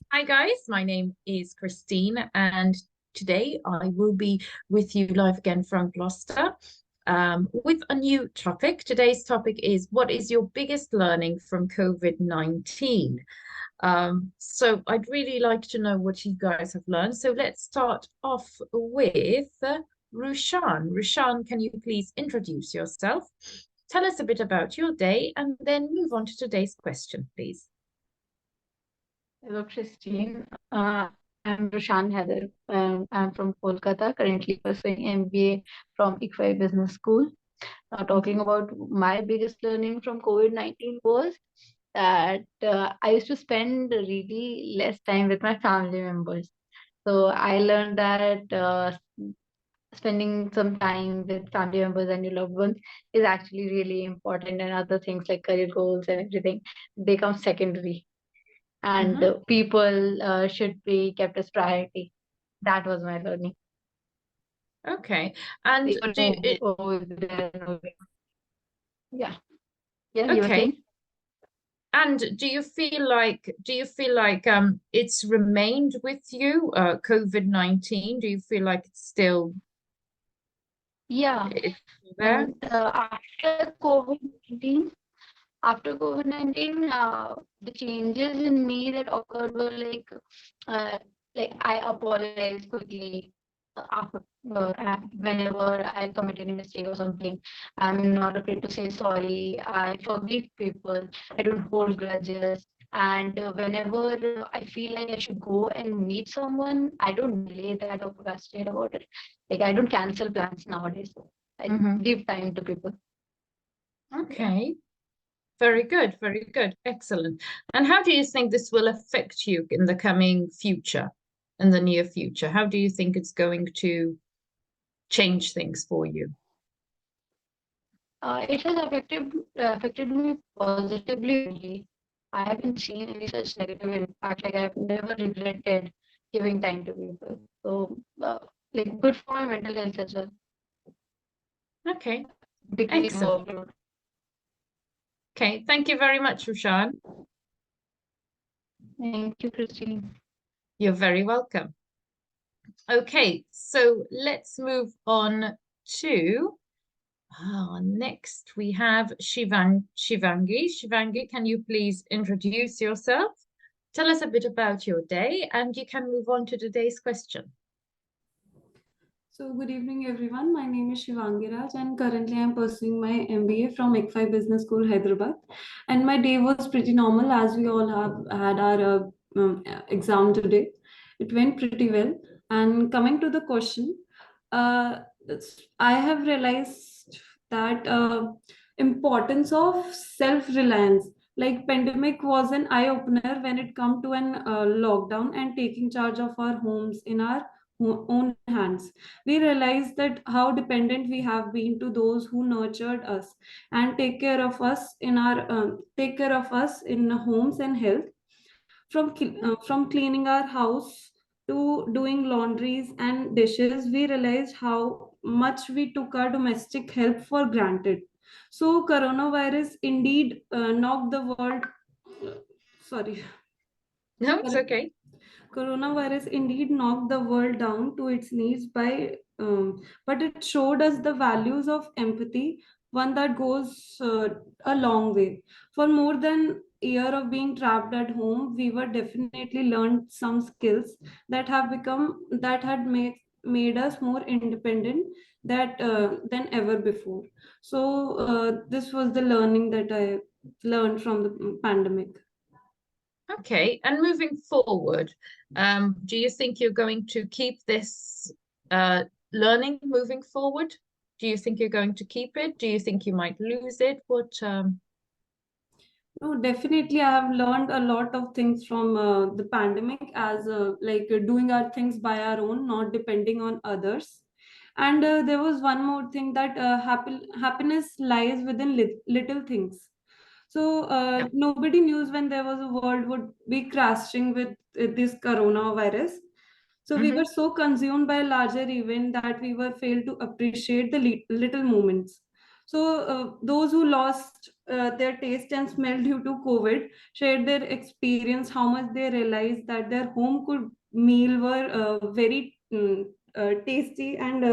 Hi guys, my name is Christine, and today I will be with you live again from Gloucester with a new topic. Today's topic is what is your biggest learning from COVID-19? So I'd really like to know what you guys have learned. So let's start off with Rushan. Rushan, can you please introduce yourself? Tell us a bit about your day and then move on to today's question, please. Hello, Christine. I'm Roshan Heather. I'm from Kolkata, currently pursuing MBA from ICFI Business School. Now, talking about my biggest learning from COVID-19 was that I used to spend really less time with my family members. So I learned that spending some time with family members and your loved ones is actually really important, and other things like career goals and everything, they come secondary, and Mhm. people should be kept as priority. That was my learning. Okay. And People do it, over there. Yeah, yeah, you were okay. saying? And do you feel like it's remained with you, COVID-19? Do you feel like Yeah, it's still there? and after COVID-19, the changes in me that occurred were uh, like I apologize quickly after whenever I commit any mistake or something. I'm not afraid to say sorry. I forgive people. I don't hold grudges. And whenever I feel like I should go and meet someone, I don't delay that or procrastinate about it. Like I don't cancel plans nowadays. I Hmm. give time to people. Yeah. Okay. Very good, very good. Excellent. And how do you think this will affect you in the coming future, in the near future? How do you think it's going to change things for you? It has affected me positively only. I haven't seen any such negative impact. Like I've never regretted giving time to people. So, like good for my mental health as well. Okay. Decrease Excellent. workload. Okay. Thank you very much, Rushan. Thank you, Christine. You're very welcome. Okay, so let's move on to next we have Shivangi. Shivangi, can you please introduce yourself? Tell us a bit about your day and you can move on to today's question. So, good evening, everyone. My name is Shivangi Raj, and currently I'm pursuing my MBA from ICFI Business School, Hyderabad. And my day was pretty normal as we all have had our exam today. It went pretty well. And coming to the question, I have realized that importance of self-reliance. Like pandemic was an eye opener when it come to an lockdown and taking charge of our homes in our own hands. We realize that how dependent we have been to those who nurtured us and take care of us in homes and health, from cleaning our house to doing laundries and dishes. We realized how much we took our domestic help for granted. So coronavirus indeed knocked the world sorry No, it's okay. Coronavirus indeed knocked the world down to its knees but it showed us the values of empathy, one that goes a long way. For more than a year of being trapped at home, we were definitely learned some skills that had made us more independent than ever before. So this was the learning that I learned from the pandemic. Okay, and moving forward, do you think you're going to keep this learning moving forward? Do you think you're going to keep it? Do you think you might lose it? No, definitely. I have learned a lot of things from the pandemic, as doing our things by our own, not depending on others. And there was one more thing that happiness lies within little things. So Yeah. nobody knew when there was a world would be crashing with this coronavirus. So we were Hmm. so consumed by a larger event that we were failed to appreciate the little moments. So those who lost their taste and smell due to COVID shared their experience, how much they realized that their home cooked meal were very tasty, and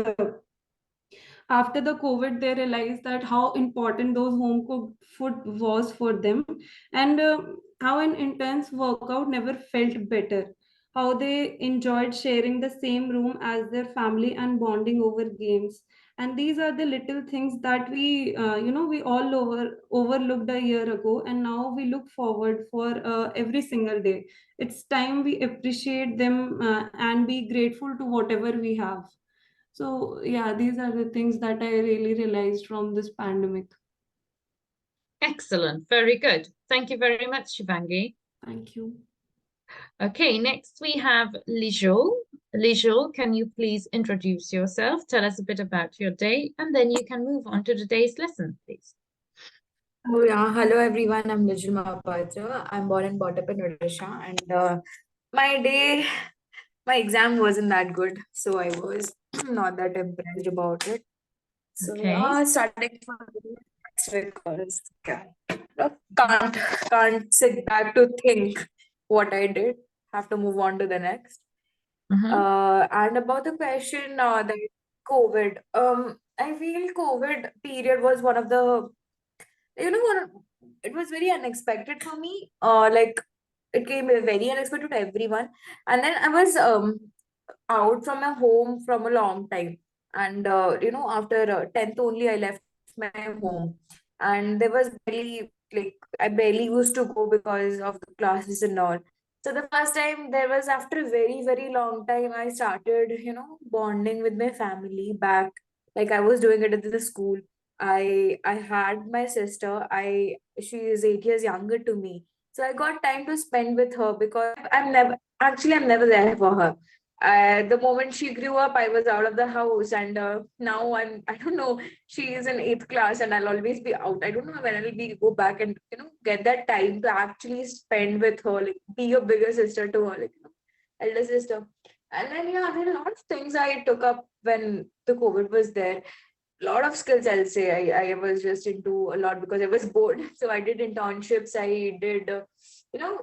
after the COVID, they realized that how important those home cooked food was for them, and how an intense workout never felt better. How they enjoyed sharing the same room as their family and bonding over games. And these are the little things that we all overlooked a year ago, and now we look forward for every single day. It's time we appreciate them and be grateful to whatever we have. So, yeah, these are the things that I really realized from this pandemic. Excellent. Very good. Thank you very much, Shivangi. Thank you. Okay, next we have Lijul. Lijul, can you please introduce yourself? Tell us a bit about your day, and then you can move on to today's lesson, please. Oh yeah, hello everyone. I'm Lijul Mahapatra. I'm born and brought up in Odisha, and my day, my exam wasn't that good, so I was not that impressed about it. So Okay. starting from the next because can't can't sit back to think what I did. Have to move on to the next. And about the question that COVID, I feel COVID period was one of the what it was very unexpected for me. Like it came very unexpected to everyone. And then I was out from my home from a long time. And after 10th only I left my home. And there was barely like I barely used to go because of the classes and all. So the first time there was after a very, very long time I started, bonding with my family back. Like I was doing it at the school. I had my sister. She is 8 years younger to me. So I got time to spend with her because I'm never there for her. The moment she grew up, I was out of the house, and now I don't know. She is in eighth class, and I'll always be out. I don't know when I'll be go back and get that time to actually spend with her, like be a bigger sister to her, like elder sister. And then yeah, there are a lot of things I took up when the COVID was there. Lot of skills, I'll say. I was just into a lot because I was bored. So I did internships, I did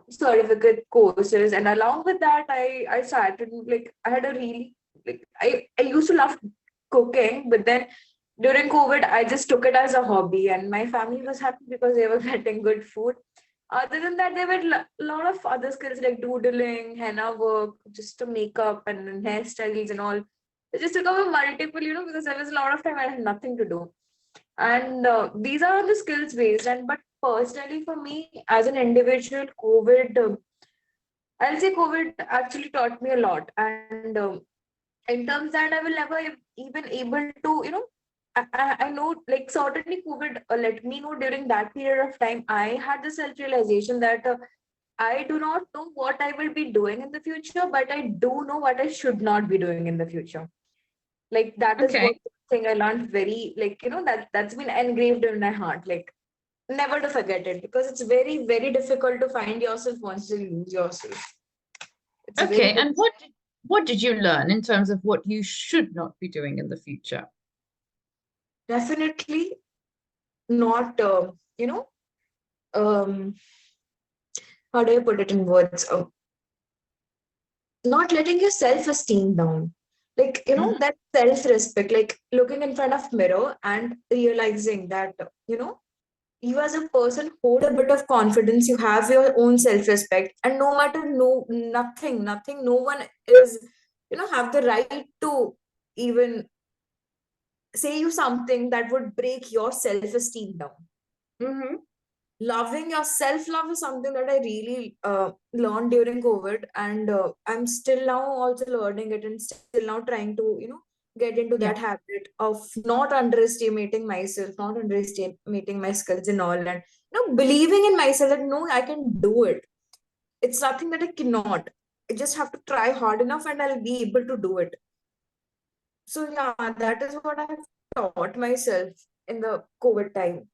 certificate courses, and along with that I started like I had a really like I used to love cooking, but then during COVID I just took it as a hobby, and my family was happy because they were getting good food. Other than that, there were a lot of other skills like doodling, henna work, just to makeup and hairstyles and all. It just took over multiple, because there was a lot of time I had nothing to do. And these are all the skills based. And but personally, for me as an individual, I'll say COVID actually taught me a lot. And in terms that I will never even able to, I know like certainly COVID let me know during that period of time. I had the self realization that I do not know what I will be doing in the future, but I do know what I should not be doing in the future. Like that is Okay. one thing I learned very like that's been engraved in my heart. Like never to forget it because it's very, very difficult to find yourself once you lose yourself. It's a very Okay. And what did you learn in terms of what you should not be doing in the future? definitely not um how do I put it in words? Not letting your self-esteem down. Like, that self-respect, like looking in front of mirror and realizing that, you as a person hold a bit of confidence, you have your own self-respect, and no matter nothing, no one is, have the right to even say you something that would break your self-esteem down. Mm-hmm. Loving yourself love is something that I really learned during COVID, and I'm still now also learning it and still now trying to get into Yeah. that habit of not underestimating myself, not underestimating my skills and all, and believing in myself that no, I can do it. It's nothing that I cannot. I just have to try hard enough and I'll be able to do it. So yeah, that is what I have taught myself in the COVID time,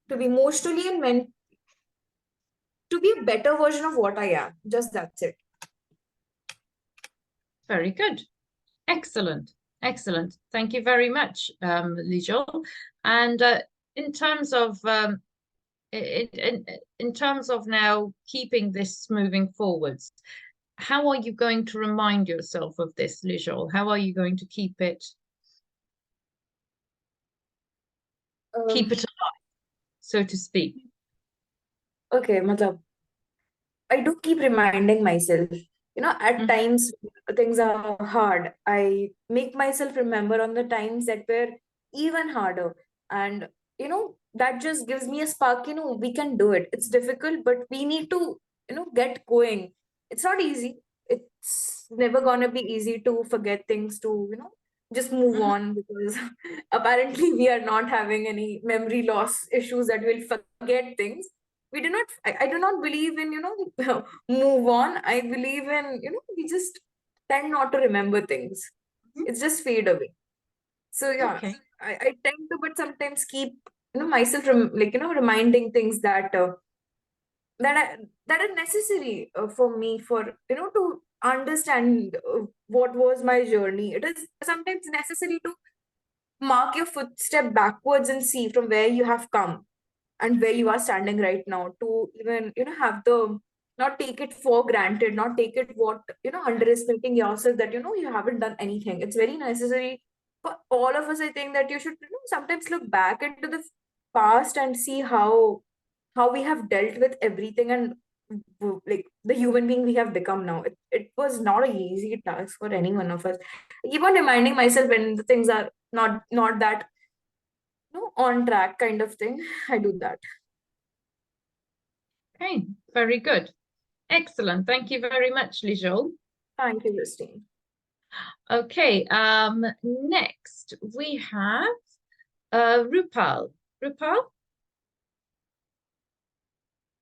to be emotionally and to be a better version of what I am. Just that's it. Very good. Excellent. Excellent. Thank you very much, Lijol. And in terms of in terms of now keeping this moving forwards, how are you going to remind yourself of this, Lijol? How are you going to keep it Um, alive, so to speak? okay, matlab, I do keep reminding myself, at times things are hard. I make myself remember on the times that were even harder. And, that just gives me a spark, we can do it. It's difficult, but we need to, get going. It's not easy. It's never gonna be easy to forget things, to, just move on, because apparently we are not having any memory loss issues that will forget things. We do not, I do not believe in, move on. I believe in, we just tend not to remember things. It's just fade away. So yeah, Okay. I tend to, but sometimes keep, myself from, like, reminding things that that are necessary for me, for, to understand what was my journey. It is sometimes necessary to mark your footstep backwards and see from where you have come and where you are standing right now, to even, have the, not take it for granted, not take it what, underestimating yourself, that, you haven't done anything. It's very necessary for all of us, I think, that you should, sometimes look back into the past and see how we have dealt with everything, and like the human being we have become now. It was not an easy task for any one of us. I keep on reminding myself when the things are not that, on track kind of thing. I do that. Okay, very good. Excellent. Thank you very much, Lijol. Thank you, Christine. Okay, next we have Rupal. Rupal?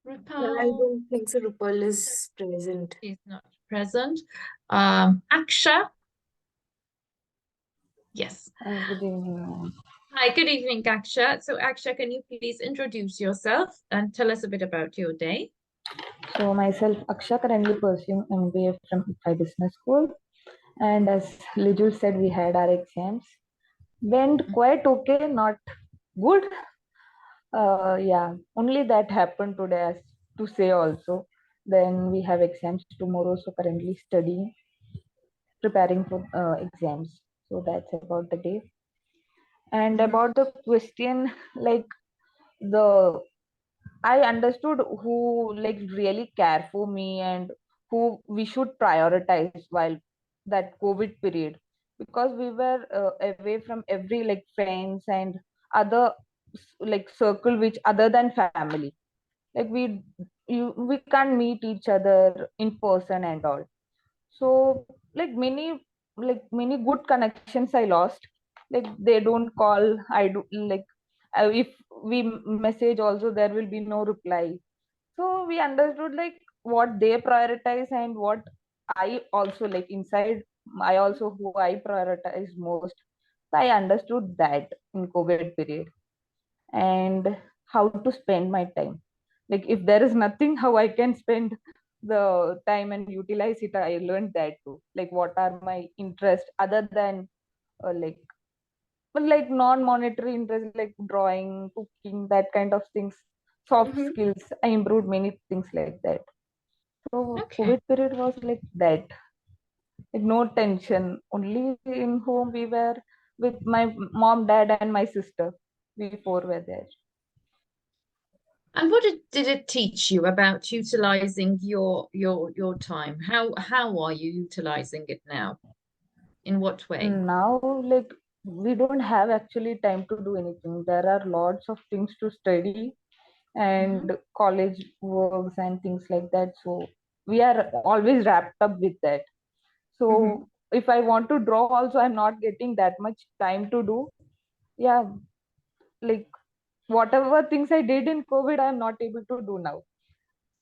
I Rupal don't think so. Rupal is present. is not present. Aksha? Yes. Good evening, ma'am. Hi, good evening, Aksha. So, Aksha, can you please introduce yourself and tell us a bit about your day? So myself, Aksha, currently pursuing MBA from IFI Business School. And as Lijul said, we had our exams. Went quite okay, not good. Yeah, only that happened today, as to say also. Then we have exams tomorrow, so currently studying, preparing for exams. So that's about the day. And about the question, like the I understood who like really care for me and who we should prioritize while that COVID period, because we were away from every like friends and other like circle which other than family. Like we can't meet each other in person and all. So like many good connections I lost. Like they don't call. I do like if we message also there will be no reply. So we understood like what they prioritize and what I also like inside. I also who I prioritize most. So I understood that in COVID period, and how to spend my time. Like if there is nothing, how I can spend the time and utilize it. I learned that too. Like what are my interests other than like but like non-monetary interest like drawing, cooking, that kind of things, soft skills. I improved many things like that. So Okay. COVID period was like that. Like no tension. Only in home we were with my mom, dad, and my sister. We four were there. And what did it teach you about utilizing your time? How are you utilizing it now? In what way? Now like we don't have actually time to do anything. There are lots of things to study and college works and things like that, so we are always wrapped up with that. So if I want to draw also, I'm not getting that much time to do. Yeah, like whatever things I did in COVID, I'm not able to do now.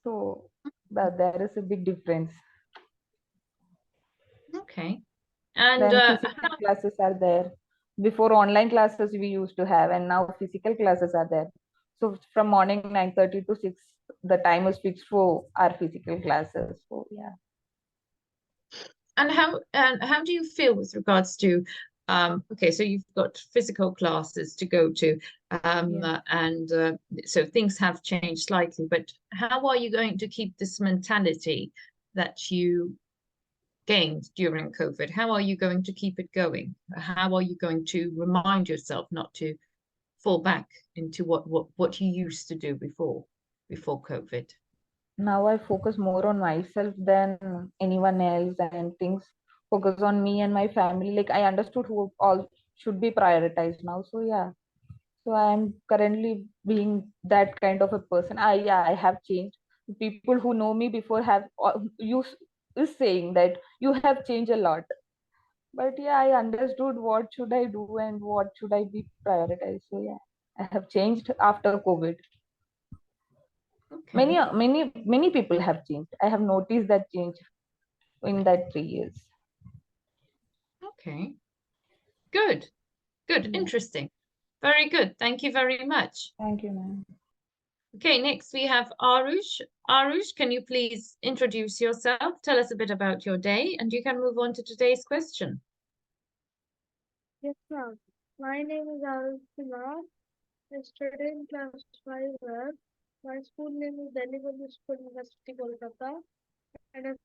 So there is a big difference. Okay. And Then physical classes are there. Before online classes we used to have, and now physical classes are there. So from morning 9:30 to 6, the time is fixed for our physical classes. So yeah. and how do you feel with regards to Okay, so you've got physical classes to go to, and so things have changed slightly, but how are you going to keep this mentality that you gained during COVID? How are you going to keep it going? How are you going to remind yourself not to fall back into what you used to do before COVID? Now I focus more on myself than anyone else, and things focus on me and my family. Like, I understood who all should be prioritized now. So yeah, so I'm currently being that kind of a person. I have changed. People who know me before have use is saying that you have changed a lot. But yeah, I understood what should I do and what should I be prioritized. So yeah, I have changed after COVID. Okay. Many people have changed. I have noticed that change in that 3 years. Okay. Good. Yeah. Interesting. Very good. Thank you very much. Thank you, ma'am. Okay, next we have Arush. Arush, can you please introduce yourself? Tell us a bit about your day, and you can move on to today's question. Yes, ma'am. My name is Arush Kumar. I study in class 5 where my school name is Delhi Public School University, Kolkata. And a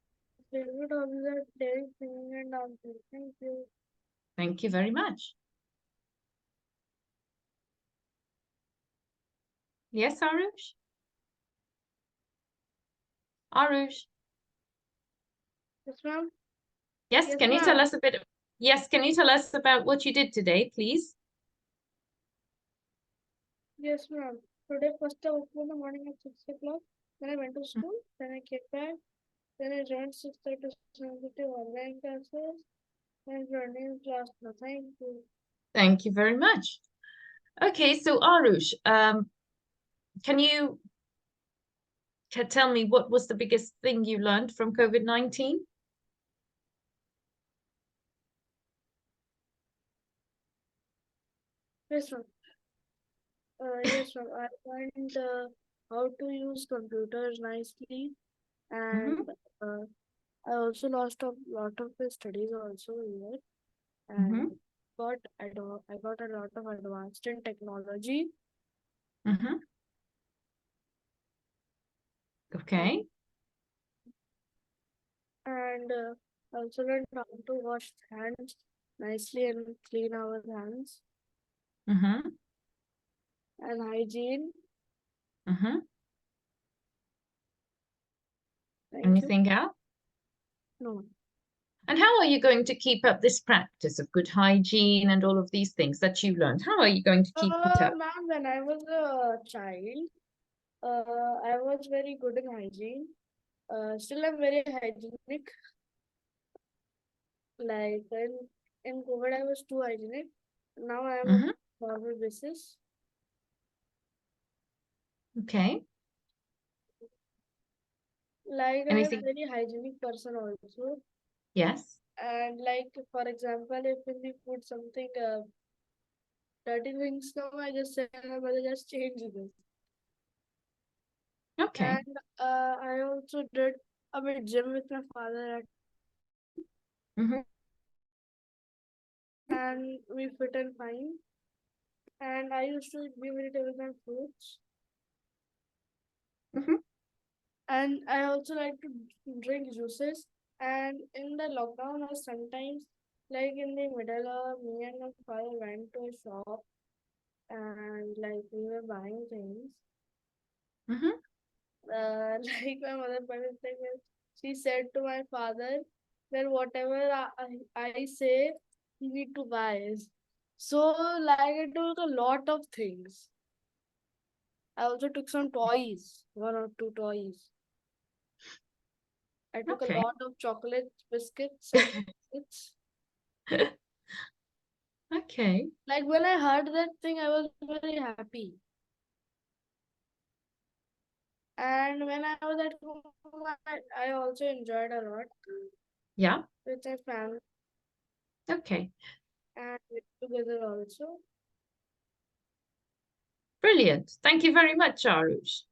favorite hobby is daily singing and dancing. Thank you. Thank you very much. Yes, Arush? Arush? Yes, ma'am. Yes, Yes, can you tell ma'am. us a bit? Yes, can you tell us about what you did today, please? Yes, ma'am. Today, first I woke up in the morning at 6 o'clock. Then I went to school. Then I came back. Then I joined 6:30 to 7:30 online classes. And running class. No, thank you. Thank you very much. Okay, so Arush, can you tell me what was the biggest thing you learned from COVID-19? Yes, ma'am. Yes, ma'am. I learned how to use computers nicely, and I also lost a lot of my studies also here, and I got a lot of advanced in technology. Okay. And I also learned how to wash hands nicely and clean our hands and hygiene. Thank you. Anything else? No. And how are you going to keep up this practice of good hygiene and all of these things that you learned? How are you going to keep it up? Ma'am, when I was a child, I was very good in hygiene. Still I'm very hygienic. Like in COVID, I was too hygienic. Now I am on normal basis. Okay. Like I am Anything? a very hygienic person also. Yes. And like for example, if we put something dirty things now, I just say my mother just change this. Okay. And I also did a bit gym with my father and we fit and fine. And I used to eat vegetables and fruits. And I also like to drink juices. And in the lockdown, or sometimes, like in the middle of me and my father went to a shop and like we were buying things. Like my mother she said to my father that whatever I say, you need to buy. So like I took a lot of things. I also took some toys, 1 or 2 toys. I took a lot of chocolate biscuits and biscuits. Okay. Like when I heard that thing, I was very happy. And when I was at home, I also enjoyed a lot. Yeah. With my family. Okay. And together also. Brilliant. Thank you very much, Arush.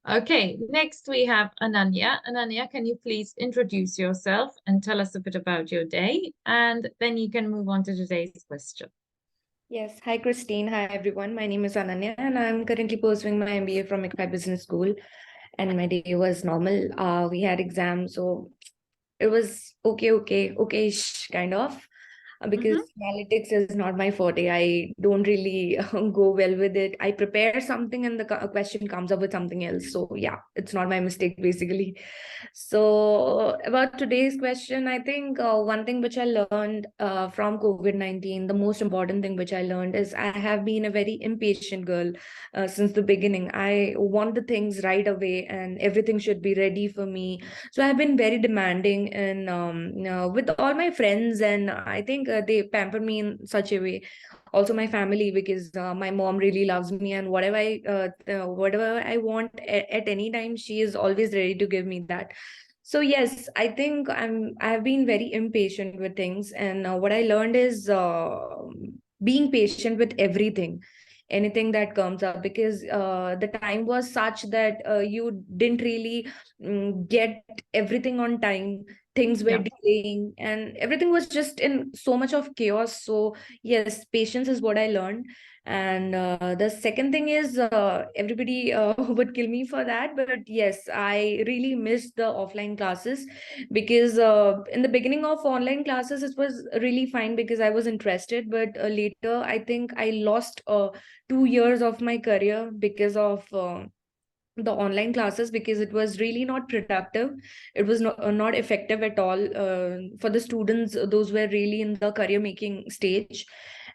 Okay, next we have Ananya. Ananya, can you please introduce yourself and tell us a bit about your day? And then you can move on to today's question. Yes. Hi, Christine. Hi, everyone. My name is Ananya, and I'm currently pursuing my MBA from ICFI Business School. And my day was normal. We had exams, so it was okay-ish, kind of. Because analytics is not my forte. I don't really go well with it. I prepare something and the question comes up with something else. So yeah, it's not my mistake, basically. So about today's question, I think one thing which I learned from COVID-19, the most important thing which I learned is I have been a very impatient girl since the beginning. I want the things right away and everything should be ready for me. So I've been very demanding and with all my friends, and I think they pamper me in such a way. Also my family, because my mom really loves me, and whatever I want at any time, she is always ready to give me that. So yes, I think I have been very impatient with things, and what I learned is being patient with everything, anything that comes up, because the time was such that you didn't really get everything on time. Things were Yeah. delaying and everything was just in so much of chaos. So yes, patience is what I learned. And the second thing is, everybody would kill me for that, but yes, I really missed the offline classes, because in the beginning of online classes it was really fine because I was interested, but later I think I lost 2 years of my career because of the online classes, because it was really not productive. It was not effective at all for the students. Those were really in the career making stage,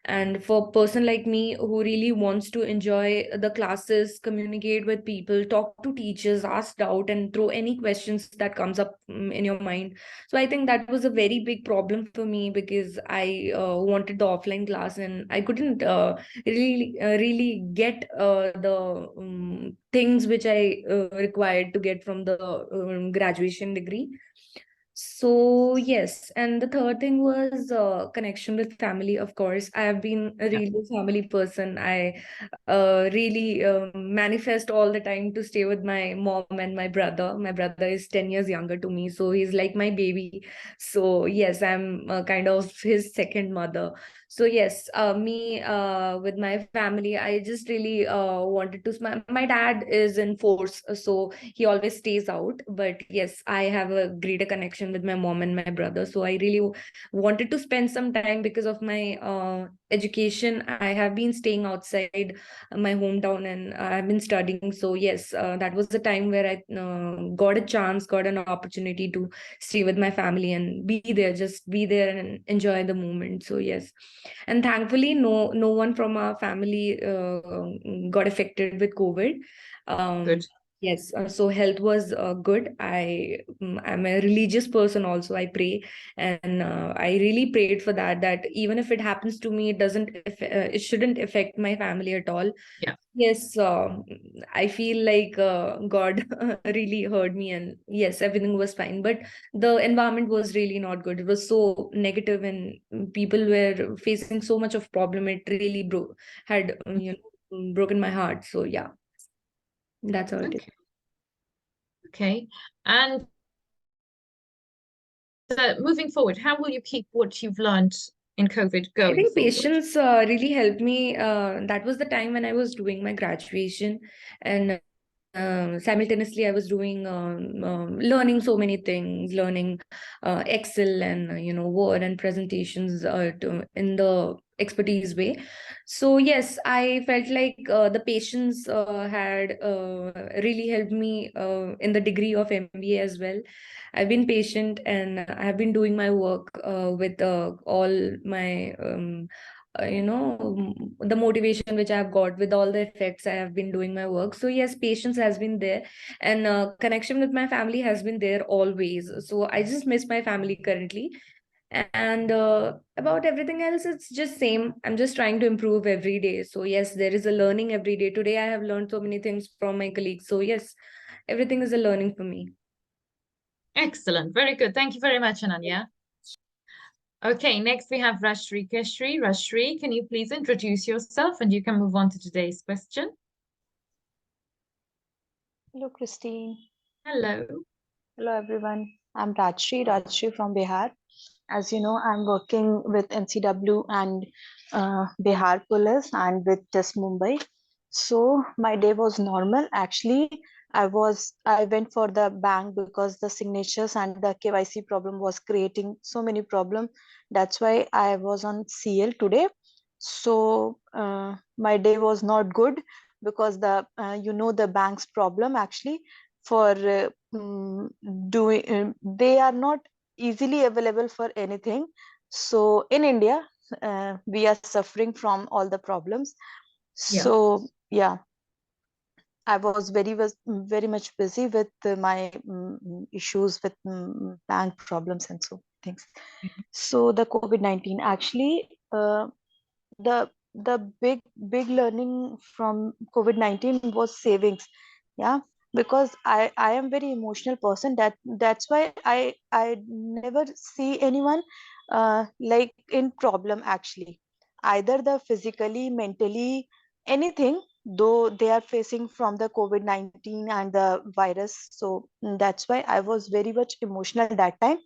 and for a person like me who really wants to enjoy the classes, communicate with people, talk to teachers, ask doubt and throw any questions that comes up in your mind. So I think that was a very big problem for me, because I wanted the offline class and I couldn't really get the things which I required to get from the graduation degree. So yes, and the third thing was connection with family. Of course, I have been a Yeah. really family person. I really manifest all the time to stay with my mom and my brother. My brother is 10 years younger to me, so he's like my baby. So yes, I'm kind of his second mother. So yes, me with my family, I just really wanted to. My dad is in force, so he always stays out. But yes, I have a greater connection with my mom and my brother. So I really wanted to spend some time because of my education. I have been staying outside my hometown and I've been studying. So yes, that was the time where I got a chance, got an opportunity to stay with my family and be there, just be there and enjoy the moment. So yes, and thankfully no one from our family got affected with COVID. Good. Yes, so health was good. I'm a religious person also. I pray, and I really prayed for that. That even if it happens to me, it shouldn't affect my family at all. Yeah. Yes, I feel like God really heard me, and yes, everything was fine. But the environment was really not good. It was so negative, and people were facing so much of problem. It really had broken my heart. So yeah, that's how it is. Okay. Okay. And moving forward, how will you keep what you've learned in COVID I going think forward? patience really helped me. That was the time when I was doing my graduation, and simultaneously I was doing learning so many things, learning Excel and Word and presentations in the expertise way. So yes, I felt like the patience had really helped me in the degree of MBA as well. I've been patient and I have been doing my work with all my the motivation which I've got with all the effects. I have been doing my work. So yes, patience has been there, and connection with my family has been there always. So I just miss my family currently. And about everything else, it's just same. I'm just trying to improve every day. So yes, there is a learning every day. Today I have learned so many things from my colleagues. So yes, everything is a learning for me. Excellent. Very good. Thank you very much, Ananya. Okay, next we have Rashri Keshri. Rashri, can you please introduce yourself and you can move on to today's question? Hello, Christine. Hello. Hello, everyone. I'm Rajshri from Bihar. As you know, I'm working with NCW and Bihar Police and with Test Mumbai. So my day was normal. Actually, I went for the bank because the signatures and the KYC problem was creating so many problems. That's why I was on CL today. So my day was not good because the bank's problem actually for doing they are not easily available for anything. So in India, we are suffering from all the problems. Yeah. So yeah, I was very much busy with my issues with bank problems and so things. So the COVID-19 actually, the big learning from COVID-19 was savings. Yeah, because I am very emotional person. That's why I never see anyone like in problem actually, either the physically, mentally, anything, though they are facing from the COVID-19 and the virus. So that's why I was very much emotional that time.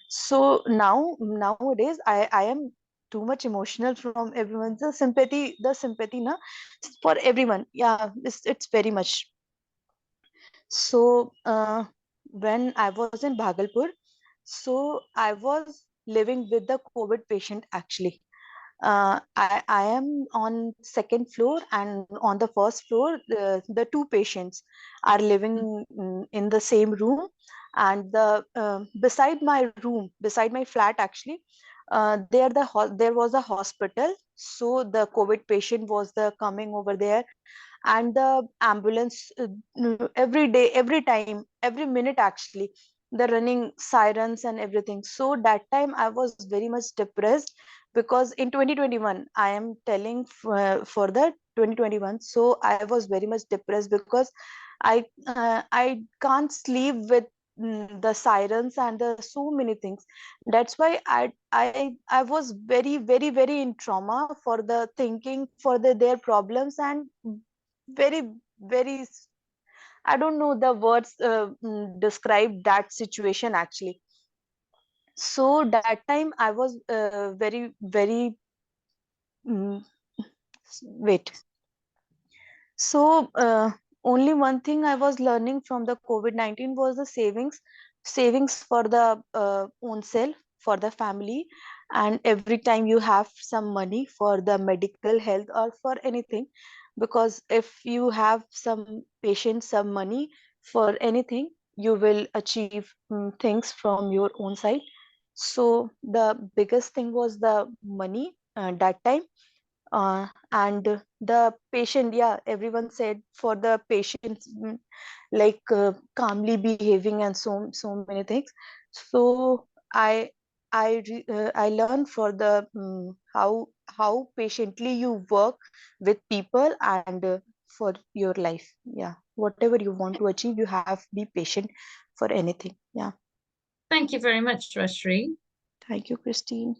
So nowadays I am too much emotional from everyone. The sympathy na, for everyone, yeah, it's very much. So when I was in Bhagalpur, so I was living with the COVID patient actually. I am on second floor, and on the first floor the two patients are living in the same room. And beside my flat actually, there was a hospital. So the COVID patient was the coming over there, and the ambulance every day, every time, every minute actually, the running sirens and everything. So that time I was very much depressed, because in 2021, I am telling for the 2021, so I was very much depressed because I can't sleep with the sirens and the so many things. That's why I was very in trauma for the thinking for their problems, and very very I don't know the words describe that situation actually. So that time I was very mm, wait. So only one thing I was learning from the COVID-19 was the savings for the own self, for the family, and every time you have some money for the medical health or for anything, because if you have some patience, some money for anything, you will achieve things from your own side. So the biggest thing was the money that time. And the patient, yeah, everyone said for the patient, like calmly behaving and so many things. So I learned for the how patiently you work with people, and for your life. Yeah, whatever you want to achieve, you have be patient for anything. Yeah. Thank you very much, Rashri. Thank you, Christine.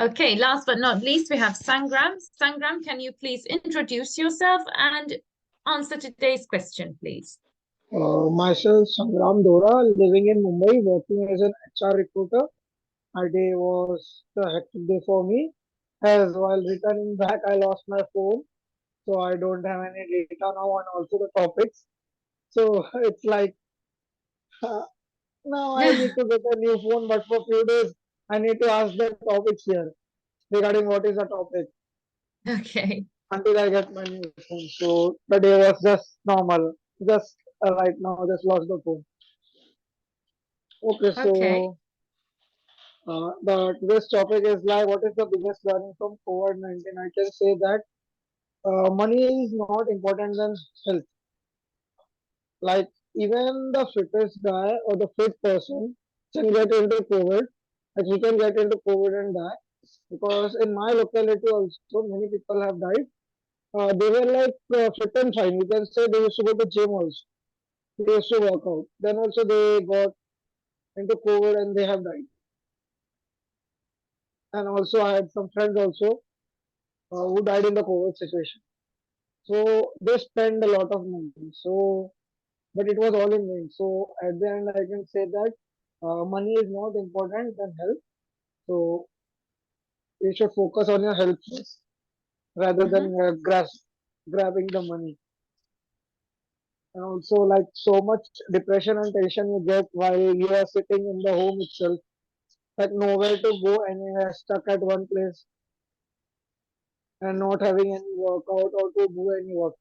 Okay, last but not least, we have Sangram. Sangram, can you please introduce yourself and answer today's question, please? Myself, Sangram Dora, living in Mumbai, working as an HR recruiter. My day was a hectic day for me, as while returning back, I lost my phone, so I don't have any data now, and also the topics. So it's like now I need to get a new phone, but for few days I need to ask the topics here regarding what is the topic Okay. until I get my new phone. So the day was just normal, just right now, just lost the phone. Okay, Okay. so this topic is like, what is the biggest learning from COVID-19? I can say that money is not important than health. Like, even the fittest guy or the fit person can get into COVID. Like, he can get into COVID and die. Because in my locality also, many people have died. They were like fit and fine. You can say they used to go to gym also. They used to work out. Then also they got into COVID and they have died. And also I had some friends also who died in the COVID situation. So they spend a lot of money. So but it was all in vain. So at the end, I can say that money is not important than health. So you should focus on your health first rather than Mhm. grabbing the money. And also, like so much depression and tension you get while you are sitting in the home itself, like nowhere to go anywhere, stuck at one place and not having any workout or to do any work.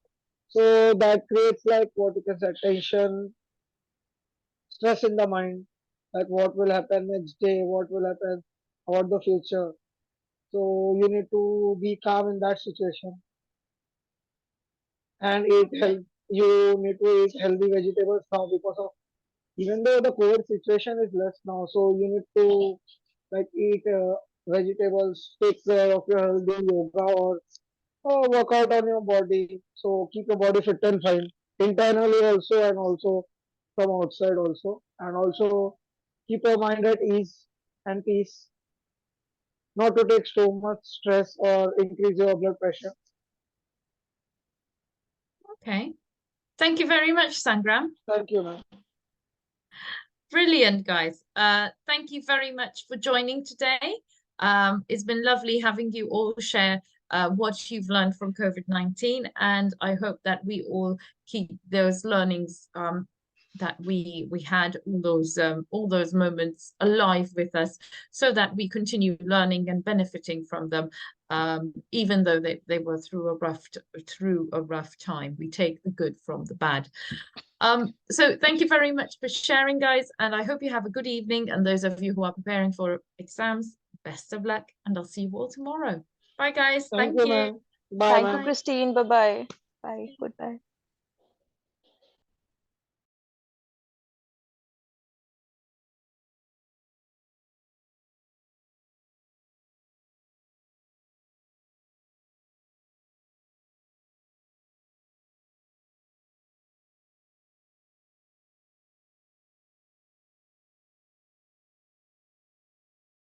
So that creates like what you can say tension, stress in the mind, like what will happen next day, what will happen about the future. So you need to be calm in that situation and eat Okay. health. You need to eat healthy vegetables now because of even though the COVID situation is less now, so you need to like eat vegetables, take care of your health, do yoga or work out on your body. So keep your body fit and fine internally also and also from outside also, and also keep your mind at ease and peace, not to take so much stress or increase your blood pressure. Okay. Thank you very much, Sangram. Thank you, man. Brilliant, guys. Thank you very much for joining today. It's been lovely having you all share what you've learned from COVID-19, and I hope that we all keep those learnings that we had, all those moments alive with us, so that we continue learning and benefiting from them, even though they were through a rough time. We take the good from the bad. So thank you very much for sharing, guys, and I hope you have a good evening. And those of you who are preparing for exams, best of luck, and I'll see you all tomorrow. Bye, guys. Thank Thank you, you. man. Bye, Thank you, man. Bye. Christine. Bye bye. Bye. Goodbye.